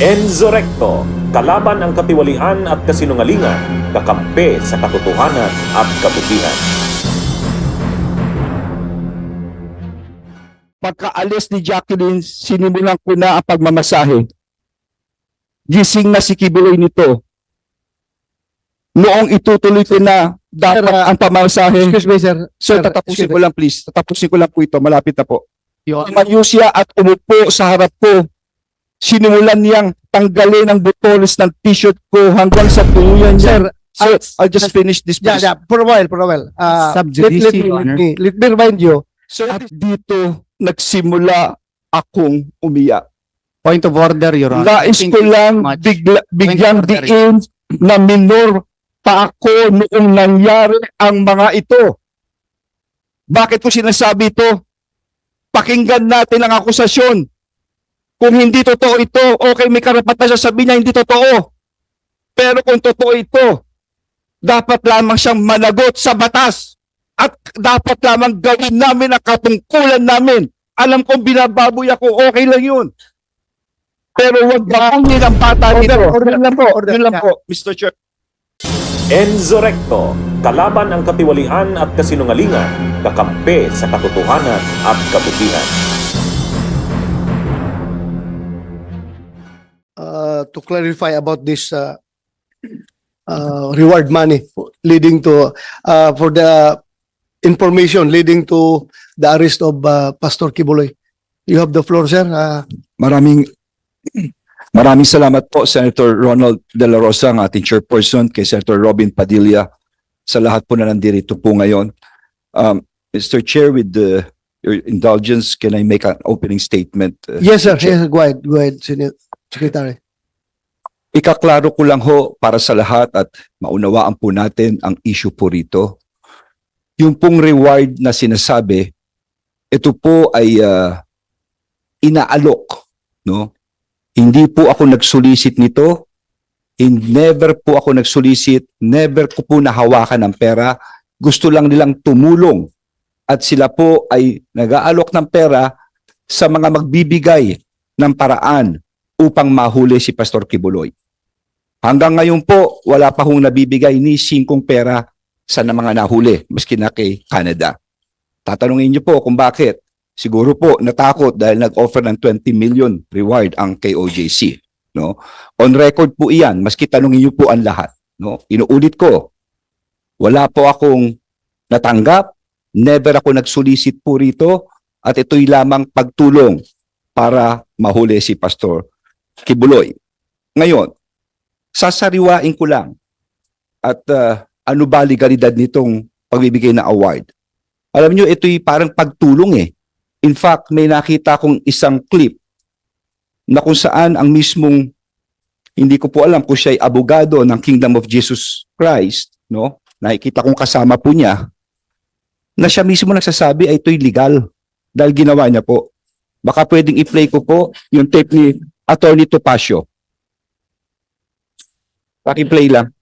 Enzo Recto, kalaban ang katiwalian at kasinungalingan, kakampi sa katotohanan at kabutihan. Pagkaalis ni Jacqueline, sinimulan ko na ang pagmamasahe. Gising na si Kibuloy nito. Noong itutuloy ko na dapat ang pamamasahe. Excuse me, sir. Sir, tatapusin ko lang please. Tatapusin ko lang po ito. Malapit na po. Your Tumayo siya at umupo sa harap ko. Sinimulan niyang tanggalin ang butones ng t-shirt ko hanggang sa tuluyan niya. Sir, Sir, I'll just finish this please. for a while. Sub Let judice, me, Your Honor. let me remind you, Sir, at dito nagsimula akong umiyak. Point of order, Your Honor. Nais Thank ko you lang much. bigyang Point of order. diin na minor pa ako noong nangyari ang mga ito. Bakit ko sinasabi ito? Pakinggan natin ang akusasyon. Kung hindi totoo ito, okay, may karapatan siya sabihin niya hindi totoo. Pero kung totoo ito, dapat lamang siyang managot sa batas. At dapat lamang gawin namin ang katungkulan namin. Alam kong binababoy ako, okay lang yun. Pero huwag bangin ang bata nito. order lang po. Yun lang po, Mr. Chair. Enzo Recto, kalaban ang katiwalian at kasinungalingan, kakampi sa katotohanan at kabutihan. To clarify about this reward money leading to for the information leading to the arrest of Pastor Kibuloy. You have the floor, sir. Maraming salamat po, Senator Ronald De La Rosa, ang ating chairperson, kay Senator Robin Padilla, sa lahat po na nandito po ngayon. Mr. Chair, with your indulgence, can I make an opening statement? Yes, sir. Yes, go ahead. Go ahead, Secretary. Ikaklaro ko lang ho para sa lahat at maunawaan po natin ang issue po rito. Yung pong reward na sinasabi, ito po ay inaalok, no? Hindi po ako nagsolicit nito. Never po ako nagsolicit. Never ko po nahawakan ng pera. Gusto lang nilang tumulong. At sila po ay nag-aalok ng pera sa mga magbibigay ng paraan upang mahuli si Pastor Kibuloy. Hanggang ngayon po, wala pa hong nabibigay ni singkong pera sa mga nahuli, maski na kay Canada. Tatanungin niyo po kung bakit. Siguro po natakot dahil nag-offer ng 20 million reward ang KOJC, no? On record po iyan, maski tanungin niyo po ang lahat, no? Inuulit ko, wala po akong natanggap, never ako nagsolicit po rito, at ito'y lamang pagtulong para mahuli si Pastor Kibuloy. Ngayon, sasariwain ko lang at ano ba legalidad nitong pagbibigay ng award. Alam niyo, ito'y parang pagtulong eh. In fact, may nakita kong isang clip na kung saan ang mismong, hindi ko po alam kung siya ay abogado ng Kingdom of Jesus Christ, no? Nakikita kong kasama po niya, na siya mismo nagsasabi ay ito'y legal dahil ginawa niya po. Baka pwedeng i-play ko po yung tape ni Attorney Topacio. Paki-play lang.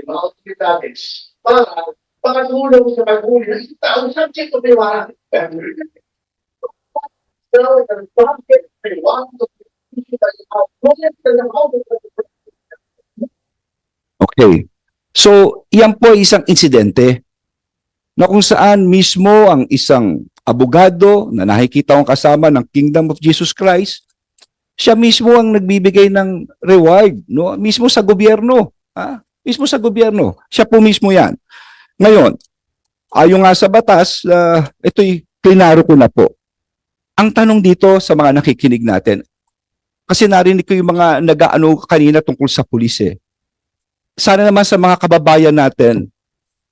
Mga otoridades para pakatulong sa paghuli ng isang taong subject to be warranted. Okay. So, yan po ay isang insidente na kung saan mismo ang isang abogado na nakikita kong kasama ng Kingdom of Jesus Christ, siya mismo ang nagbibigay ng reward, no? Mismo sa gobyerno. Mismo sa gobyerno. Siya po mismo yan. Ngayon, ayon nga sa batas, ito'y klinaro ko na po. Ang tanong dito sa mga nakikinig natin, kasi narinig ko yung mga nag-aano kanina tungkol sa pulis eh. Sana naman sa mga kababayan natin,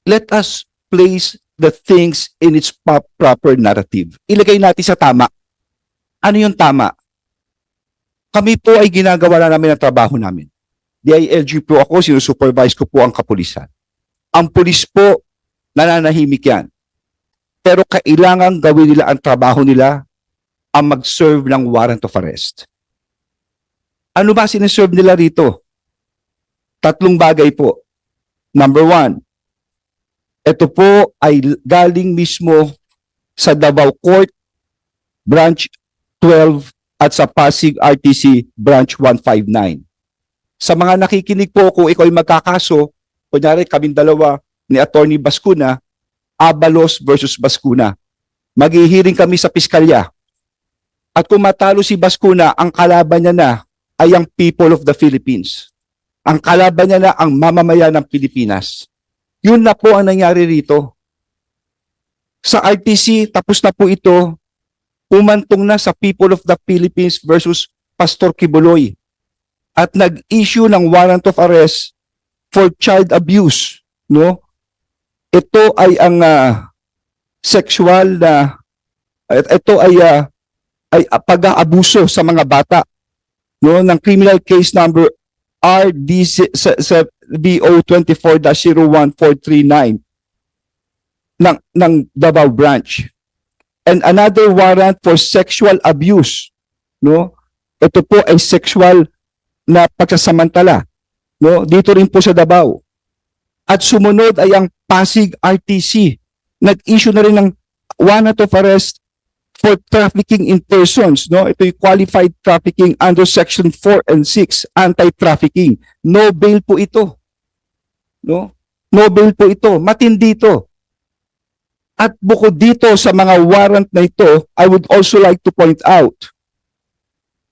let us place the things in its proper narrative. Ilagay natin sa tama. Ano yung tama? Kami po ay ginagawa na namin ang trabaho namin. DILG po ako, sinusupervise ko po ang kapulisan. Ang pulis po, nananahimik yan. Pero kailangan gawin nila ang trabaho nila, ang mag-serve ng warrant of arrest. Ano ba sinaserve nila rito? 3 bagay po. Number 1, Ito po ay galing mismo sa Davao Court, Branch 12 at sa Pasig RTC Branch 159. Sa mga nakikinig po, kung ikaw ay magkakaso, kunyari kaming dalawa ni Attorney Bascuna, Abalos versus Bascuna. Maghihiring kami sa piskalya. At kung matalo si Bascuna, ang kalaban niya na ay ang people of the Philippines. Ang kalaban niya na ang mamamayan ng Pilipinas. Yun na po ang nangyari rito. Sa RTC, tapos na po ito, umantong na sa people of the Philippines versus Pastor Kibuloy. At nag-issue ng warrant of arrest for child abuse. No? Ito ay ang sexual na, ito ay pag-aabuso sa mga bata. No? Ng criminal case number RDBO 24-01439 ng Davao Branch. And another warrant for sexual abuse. No? Ito po ay sexual na pagsasamantala. No? Dito rin po sa Davao. At sumunod ay ang Pasig RTC. Nag-issue na rin ng warrant of arrest for trafficking in persons. No? Ito yung qualified trafficking under Section 4 and 6, anti-trafficking. No bail po ito. No? No bail po ito. Matindi ito. At bukod dito sa mga warrant na ito, I would also like to point out,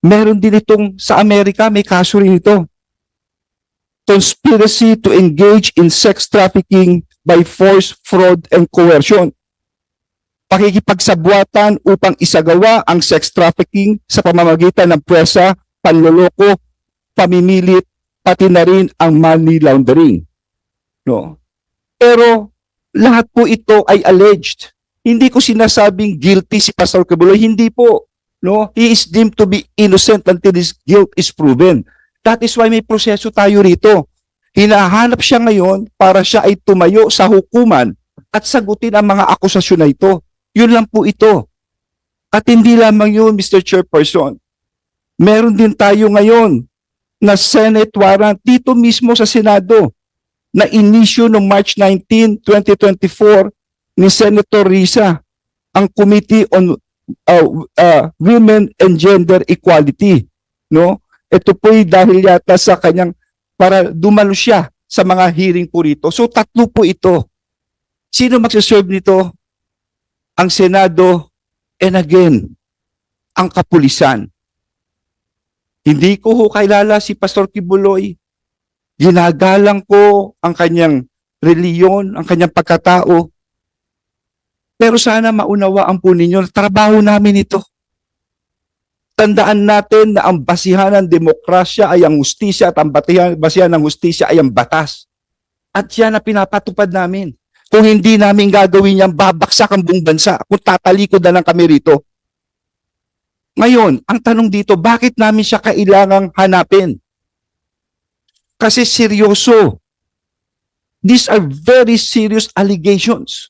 meron din itong sa Amerika, may kaso rin ito. Conspiracy to engage in sex trafficking by force, fraud, and coercion. Pakikipagsabuatan upang isagawa ang sex trafficking sa pamamagitan ng presa, panloloko, pamimilit, pati na rin ang money laundering. No? Pero lahat po ito ay alleged. Hindi ko sinasabing guilty si Pastor Kibuloy, hindi po. No? He is deemed to be innocent until his guilt is proven. That is why may proseso tayo rito. Hinahanap siya ngayon para siya ay tumayo sa hukuman at sagutin ang mga akusasyon na ito. Yun lang po ito. At hindi lamang yun, Mr. Chairperson. Meron din tayo ngayon na Senate warrant dito mismo sa Senado na inisyu noong March 19, 2024 ni Senator Risa, ang Committee on Women and Gender Equality. No? Ito po'y dahil yata sa kanyang, para dumalo siya sa mga hearing po rito. So tatlo po ito. Sino magsaserve nito? Ang Senado, and again, ang kapulisan. Hindi ko ho kilala si Pastor Kibuloy. Ginagalang ko ang kanyang reliyon, ang kanyang pagkatao. Pero sana maunawaan po ninyo, trabaho namin ito. Tandaan natin na ang basihan ng demokrasya ay ang hustisya at ang basihan ng hustisya ay ang batas. At yan ang pinapatupad namin. Kung hindi namin gagawin yan, babaksak ang buong bansa. Kung tatalikod na lang kami rito. Ngayon, ang tanong dito, bakit namin siya kailangang hanapin? Kasi seryoso. These are very serious allegations.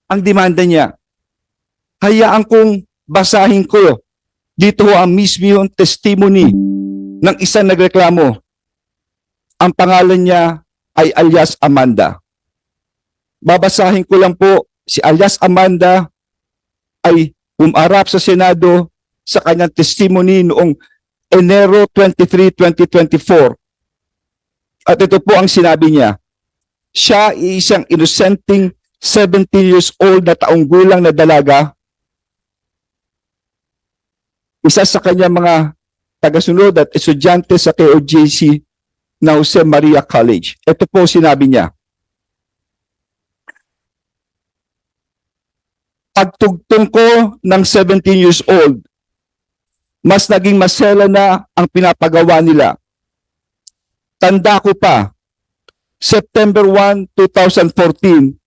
Ang demanda niya. Hayaan kong basahin ko. Dito ang mismo yung testimony ng isang nagreklamo. Ang pangalan niya ay alias Amanda. Babasahin ko lang po, si alias Amanda ay umarap sa Senado sa kanyang testimony noong Enero 23, 2024. At ito po ang sinabi niya. Siya ay isang innocenting 17 years old na taong gulang na dalaga. Isa sa kanyang mga tagasunod at estudyante sa KOJC na Jose Maria College. Ito po sinabi niya. Pagtugtong ko ng 17 years old, mas naging masela na ang pinapagawa nila. Tanda ko pa, September 1, 2014,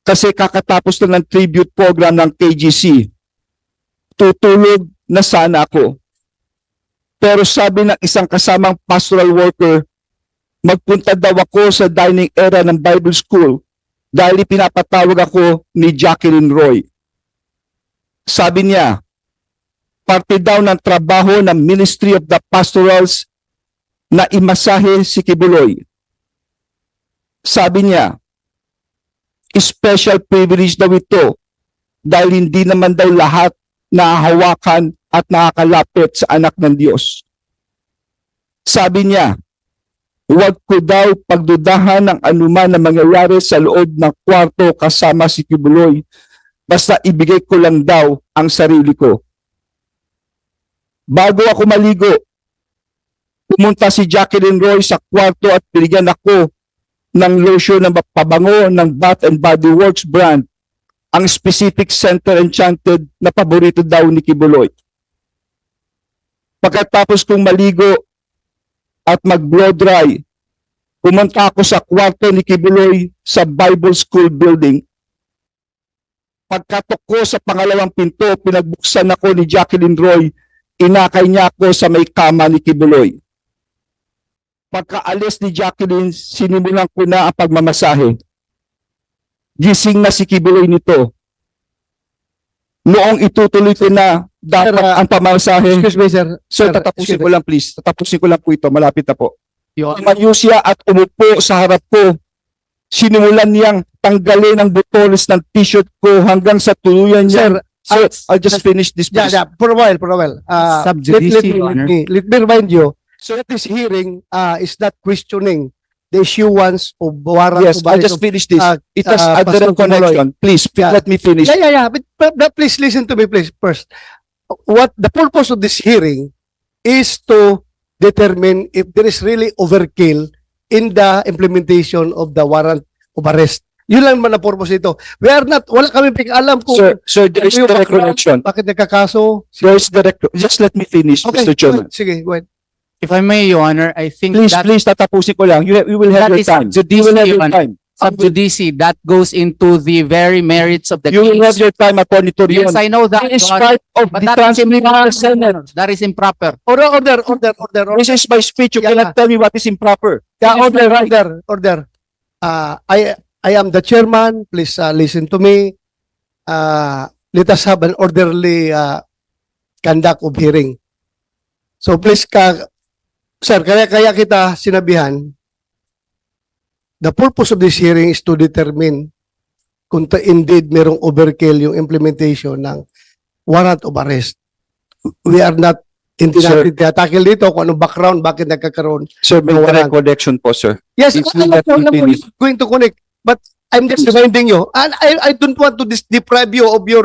kasi kakatapos na ng tribute program ng KGC. Tutulog na sana ako. Pero sabi ng isang kasamang pastoral worker, magpunta daw ako sa dining area ng Bible School dahil pinapatawag ako ni Jacqueline Roy. Sabi niya, parte daw ng trabaho ng Ministry of the Pastorals na imasahe si Kibuloy. Sabi niya, special privilege daw ito dahil hindi naman daw lahat nahahawakan at nakakalapit sa anak ng Diyos. Sabi niya, huwag ko daw pagdudahan ng anuman na mangyayari sa loob ng kwarto kasama si Kibuloy, basta ibigay ko lang daw ang sarili ko. Bago ako maligo, pumunta si Jacqueline Roy sa kwarto at binigyan ako ng lotion ng pabango ng Bath and Body Works brand, ang specific Center Enchanted na paborito daw ni Kibuloy. Pagkatapos kong maligo at mag-blow dry, pumunta ako sa kwarto ni Kibuloy sa Bible School building. Pagkatok ko sa pangalawang pinto, pinagbuksan ako ni Jacqueline Roy, inakay niya ako sa may kama ni Kibuloy. Pagkaalis ni Jacqueline, sinimulan ko na ang pagmamasahe. Gising na si Kibuloy nito. Noong itutuloy ko na dapat ang pamamasahe. Excuse me, sir. Sir, tatapusin ko lang please. Tatapusin ko lang po ito. Malapit na po. Your Tumayo siya at umupo sa harap ko. Sinimulan niyang tanggalin ang butones ng t-shirt ko hanggang sa tuluyan niya. Sir, I'll just finish this please. Yeah, for a while, for a while. Sub judice, Your Honor. Let me remind you, so that this hearing is not questioning the issuance of warrant Yes, of I'll arrest just of- finish this. It has a Pastor direct connection. Please, Yeah. let me finish. Yeah. But please listen to me, please, first. What the purpose of this hearing is to determine if there is really overkill in the implementation of the warrant of arrest. Yun lang man ang purpose ito. We are not, wala kami alam kung Sir, there is yung direct background, connection. bakit nagkakaso. There is direct. Just let me finish, Okay, Mr. Chairman. sige, go ahead. If I may, Your Honor, I think Please, that please, tatapusin ko lang. You will have That your is time. judice, You will have Your your Honor. time. sub judice, that goes into the very merits of the You will have case. your time, Attorney Torion. Yes, I know that, It is Your Honor, part of but the that is transcript of the Senate. improper. That is improper. Order. This is my speech. You Yeah. cannot tell me what is improper. Yeah, order. I am the chairman. Please listen to me. Let us have an orderly conduct of hearing. So please, sir, kaya kita sinabihan, the purpose of this hearing is to determine kung indeed merong overkill yung implementation ng warrant of arrest. We are not, hindi Sir. natin tackle dito kung anong background, bakit nagkakaroon. Sir, may No, direct wala. connection po, sir. Yes, It's alam not ko, continuous. going to connect. But I'm just reminding you, and I don't want to deprive you of your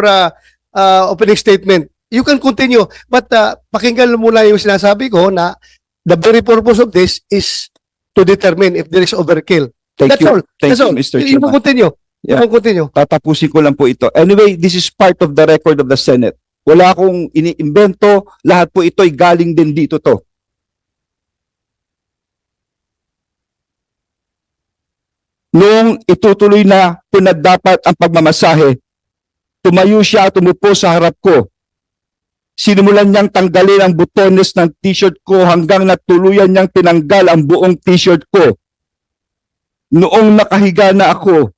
opening statement. You can continue, but pakinggan muna yung sinasabi ko na the very purpose of this is to determine if there is overkill. Thank That's you. all. Thank That's you, all. Mr. You Chairman. continue. Yeah. You continue. Tatapusin ko lang po ito. Anyway, this is part of the record of the Senate. Wala akong iniimbento. Lahat po ito'y galing din dito to. Noong itutuloy na kung dapat ang pagmamasahe, tumayo siya at umupo sa harap ko. Sinimulan niyang tanggalin ang butones ng t-shirt ko hanggang natuluyan niyang tinanggal ang buong t-shirt ko. Noong nakahiga na ako,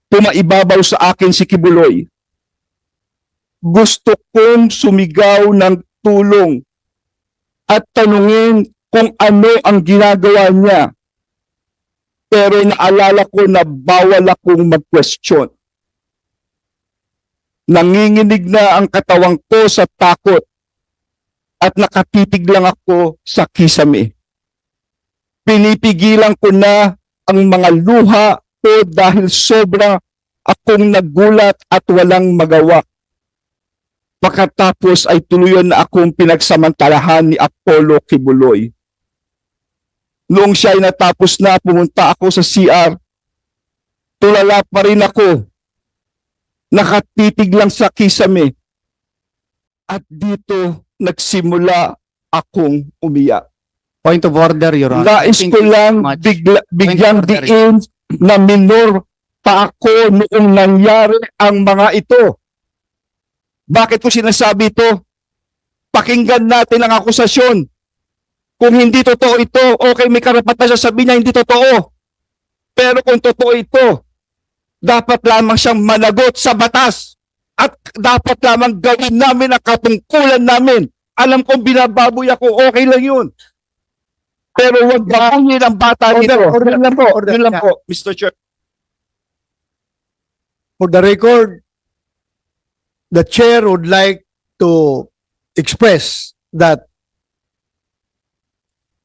pumaibabaw sa akin si Kibuloy. Gusto kong sumigaw ng tulong at tanungin kung ano ang ginagawa niya. Pero naalala ko na bawal akong mag-question. Nanginginig na ang katawang ko sa takot at nakatitig lang ako sa kisame. Pinipigilan ko na ang mga luha ko dahil sobra akong nagulat at walang magawa. Pagkatapos ay tuluyan na akong pinagsamantalahan ni Apollo Kibuloy. Noong siya ay natapos na, pumunta ako sa CR. Tulala pa rin ako. Nakatitig lang sa kisame. At dito nagsimula akong umiyak. Point of order, Your Honor. Nais Thank ko you lang so much. bigyang Point of order. diin na minor pa ako noong nangyari ang mga ito. Bakit ko sinasabi ito? Pakinggan natin ang akusasyon. Kung hindi totoo ito, okay, may karapatan siya sabihin niya hindi totoo. Pero kung totoo ito, dapat lamang siyang managot sa batas. At dapat lamang gawin namin ang katungkulan namin. Alam kong binababoy ako, okay lang yun. Pero huwag bangin ang bata nito. Order, Yun lang po, order. yun lang po, Mr. Chair. for the record, the chair would like to express that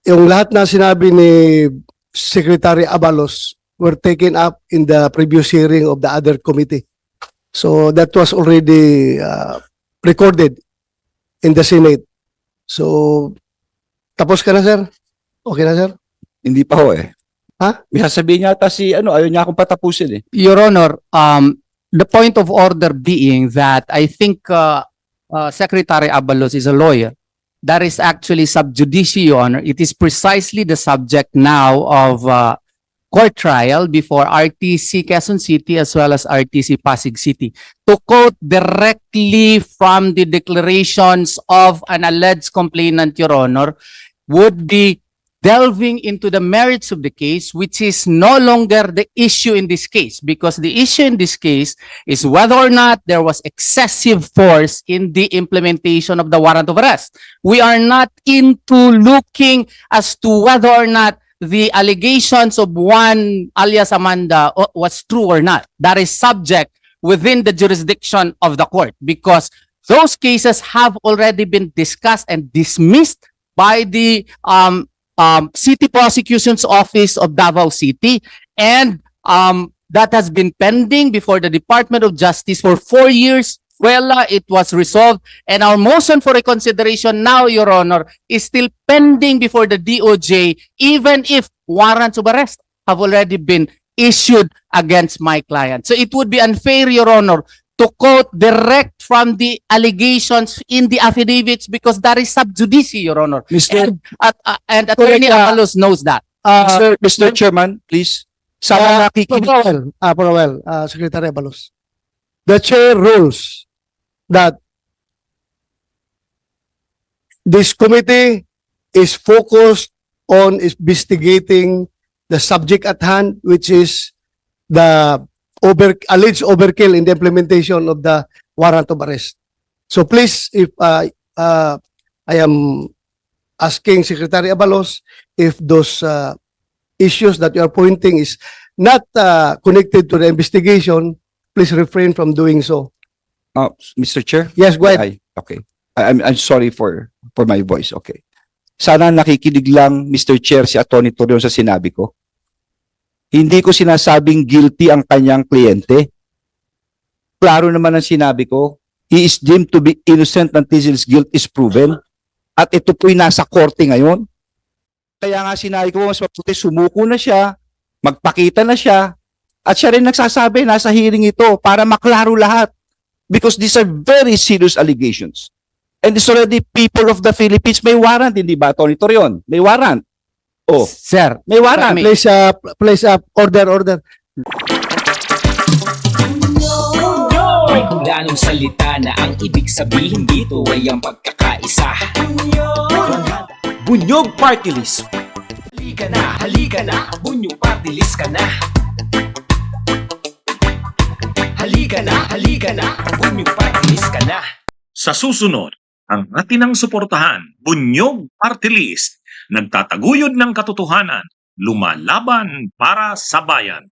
yung lahat na sinabi ni Secretary Abalos were taken up in the previous hearing of the other committee. So that was already recorded in the Senate. So, tapos ka na, sir? Okay na, sir? Hindi pa ho eh. Ha? May sasabihin yata si ayaw niya akong patapusin eh. Your Honor, the point of order being that I think Secretary Abalos is a lawyer. That is actually sub judice, Your Honor. It is precisely the subject now of court trial before RTC Quezon City as well as RTC Pasig City. To quote directly from the declarations of an alleged complainant, Your Honor, would be delving into the merits of the case, which is no longer the issue in this case, because the issue in this case is whether or not there was excessive force in the implementation of the warrant of arrest. We are not into looking as to whether or not the allegations of one alias Amanda was true or not. That is subject within the jurisdiction of the court, because those cases have already been discussed and dismissed by the City Prosecution's Office of Davao City, and that has been pending before the Department of Justice for 4 years. Well, it was resolved, and our motion for reconsideration now, Your Honor, is still pending before the DOJ, even if warrants of arrest have already been issued against my client. So it would be unfair, Your Honor, to quote direct from the allegations in the affidavits, because that is sub judice, Your Honor. Mr. And Attorney Abalos knows that. Mr. Chairman, please. Sana nakikinig. Secretary Abalos. The chair rules that this committee is focused on investigating the subject at hand, which is the alleged overkill in the implementation of the warrant of arrest. So please, if I am asking Secretary Abalos if those issues that you are pointing is not connected to the investigation, please refrain from doing so. Mr. Chair? Yes, go ahead. Okay. I'm sorry for my voice. Okay. Sana nakikinig lang, Mr. Chair, si Atty. Torion sa sinabi ko. Hindi ko sinasabing guilty ang kanyang kliyente. Klaro naman ang sinabi ko. He is deemed to be innocent until his guilt is proven. At ito po'y nasa korte ngayon. Kaya nga sinabi ko, mas mabuti sumuko na siya, magpakita na siya, at siya rin nagsasabi, nasa hearing ito, para maklaro lahat. Because these are very serious allegations. And it's already people of the Philippines, may warrant, hindi ba, Atty. Torion? May warrant. Oh, Sir, may warrant. Please, order. May kulanong salita na ang ibig sabihin dito ay ang pagkakaisa. Bunyog Party List. Halika na, Bunyog Party List ka na. Halika na, Bunyog Party List ka na. Sa susunod, ang atinang suportahan, Bunyog Party List, nagtataguyod ng katotohanan, lumalaban para sa bayan.